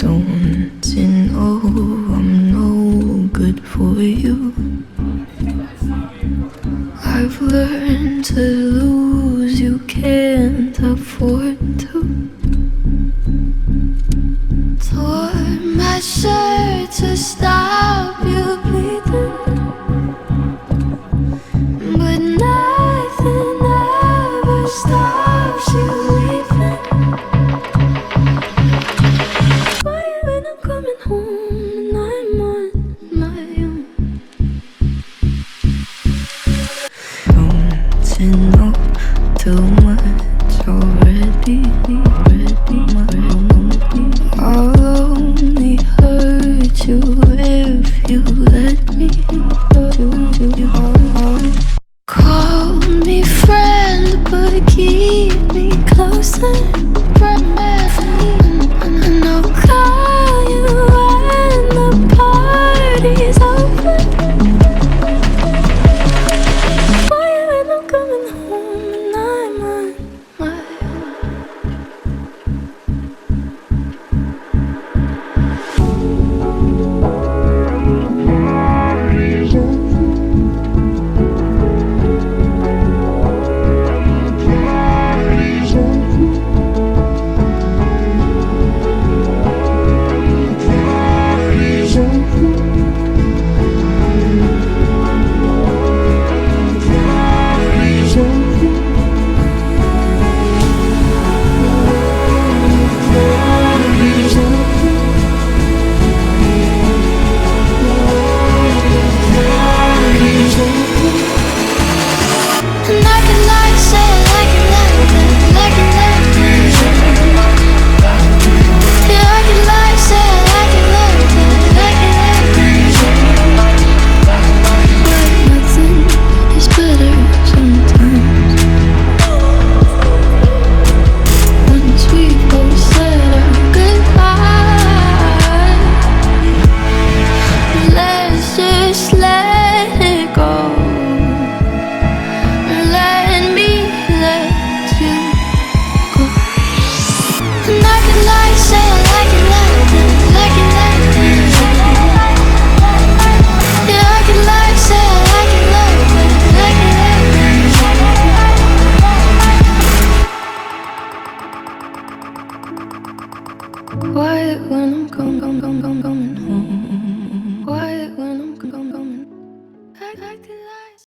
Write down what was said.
Don't you know I'm no good for you? I've learned to lose, you can't afford to. Tore my shirt to stop you bleeding, but nothing ever stops you leaving. Why when I'm coming home and I'm on my own? Don't you know too much already? I'll only hurt you if you let me. Call me friend, but keep me closer. And I'll call you when the party's over. Why when I'm coming home and I'm on my quiet when I'm coming